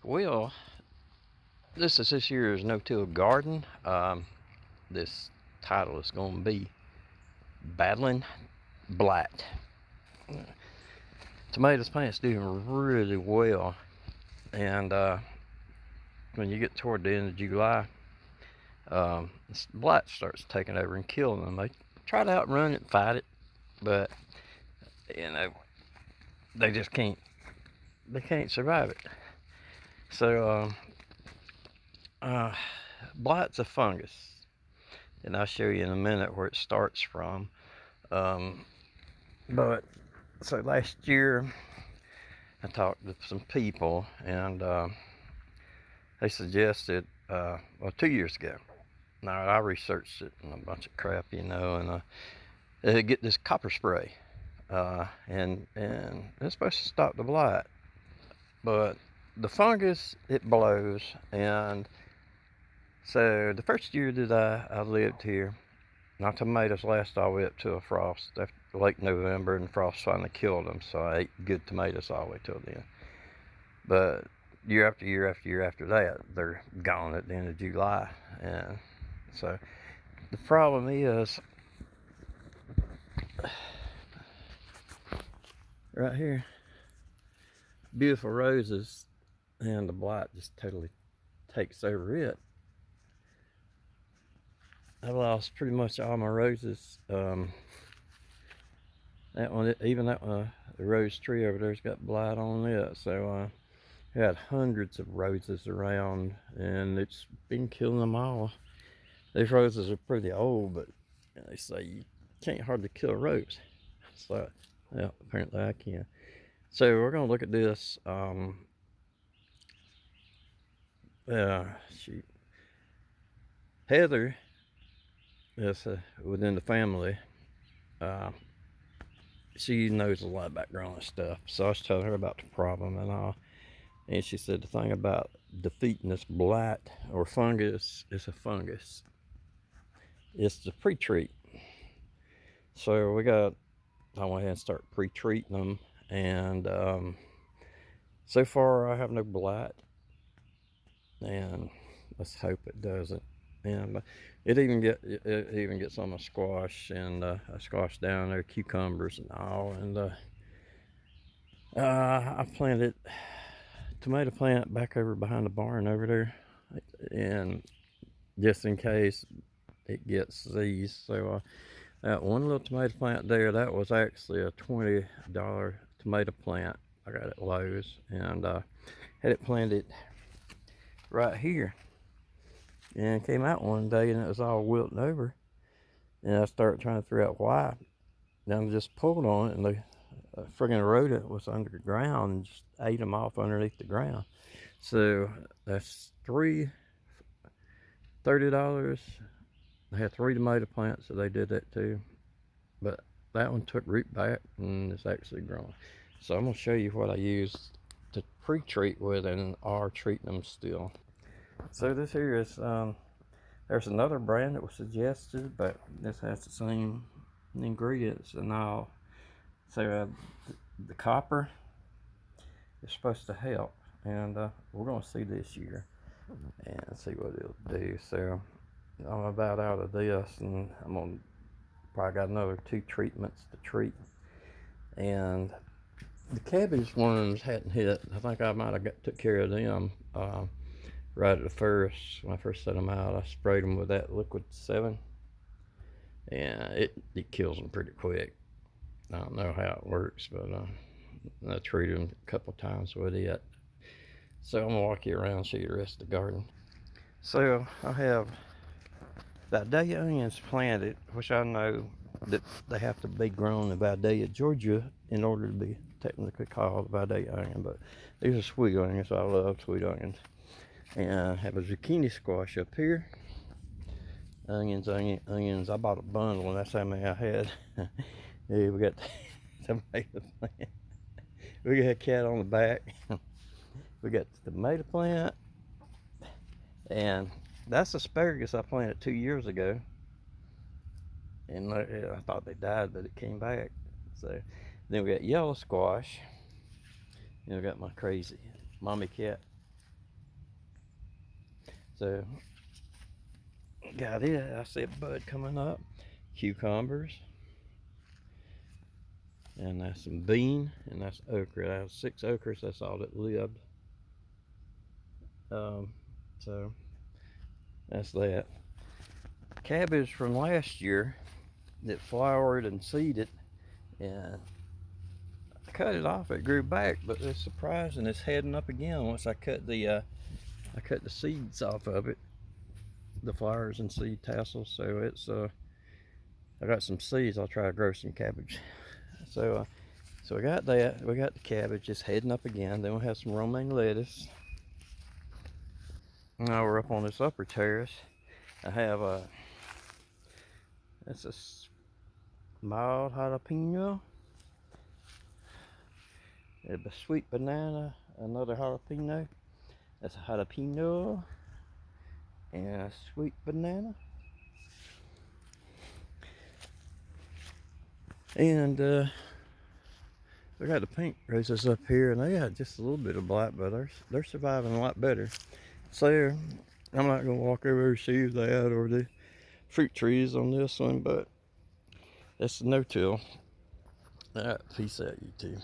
Well, this year's no-till garden. This title is going to be Battling Blight. Tomatoes plant's doing really well, and when you get toward the end of July, blight starts taking over and killing them. They try to outrun it, fight it, but you know they just can't. They can't survive it. So blight's a fungus, and I'll show you in a minute where it starts from. Um, but so last year I talked to some people, and they suggested, well, 2 years ago. Now I researched it and a bunch of crap, and they get this copper spray, and it's supposed to stop the blight, but the fungus it blows, and so the first year that I lived here, my tomatoes last all the way up to a frost after late November, and frost finally killed them. So I ate good tomatoes all the way till then. But year after year after year after that, they're gone at the end of July, and so the problem is right here, beautiful roses, and the blight just totally takes over it. I lost pretty much all my roses. That one, even that one, the rose tree over there's got blight on it. So I had hundreds of roses around, and it's been killing them all. These roses are pretty old, but they say you can't hardly kill a rose. So, yeah, apparently I can. So we're gonna look at this. Shoot, Heather is within the family. Uh, she knows a lot about growing stuff, so I was telling her about the problem and all. And she said the thing about defeating this blight or fungus is a fungus. It's the pre-treat. So I went ahead and start pre-treating them, and so far I have no blight, and let's hope it doesn't. And it even gets on my squash, and I squash down there, cucumbers and all, and I planted tomato plant back over behind the barn over there, and just in case it gets these. So that one little tomato plant there, that was actually a $20 tomato plant I got at Lowe's, and had it planted right here, and came out one day and it was all wilting over, and I started trying to figure out why. Then I just pulled on it, and the friggin' rodent was under the ground and just ate them off underneath the ground. So that's $30. I had 3 tomato plants, so they did that too. But that one took root back and it's actually growing. So I'm gonna show you what I used to pre-treat with and are treating them still. So this here is, there's another brand that was suggested, but this has the same ingredients and all. So the copper is supposed to help, and we're gonna see this year and see what it'll do. So I'm about out of this, and I'm gonna probably got another 2 treatments to treat. And the cabbage worms hadn't hit. I think I might have took care of them right at the first. When I first set them out, I sprayed them with that liquid 7, and it kills them pretty quick. I don't know how it works, but I treated them a couple times with it. So I'm gonna walk you around and show you the rest of the garden. So I have Vidalia onions planted, which I know that they have to be grown in Vidalia, Georgia, in order to be technically called Vidalia onion. But these are sweet onions. I love sweet onions. And I have a zucchini squash up here. Onions. I bought a bundle, and that's how many I had. Yeah, we got tomato plant. We got a cat on the back. We got the tomato plant, and that's asparagus I planted 2 years ago, and I thought they died, but it came back. So then we got yellow squash, and we got my crazy mommy cat So got it. I see a bud coming up. Cucumbers. And that's some bean, and that's okra. I have 6 okras, that's all that lived. So that's that. Cabbage from last year that flowered and seeded, and I cut it off. It grew back, but it's surprising. It's heading up again once I cut the seeds off of it, the flowers and seed tassels. So it's I got some seeds. I'll try to grow some cabbage. So we got that. We got the cabbage. It's heading up again. Then we'll have some romaine lettuce. Now we're up on this upper terrace. I have that's a mild jalapeno, a sweet banana, another jalapeno. That's a jalapeno and a sweet banana. And we got the pink roses up here, and they got just a little bit of blight, but they're surviving a lot better. So I'm not gonna walk over and see that or the fruit trees on this one, but that's the no-till. All right, peace out, YouTube.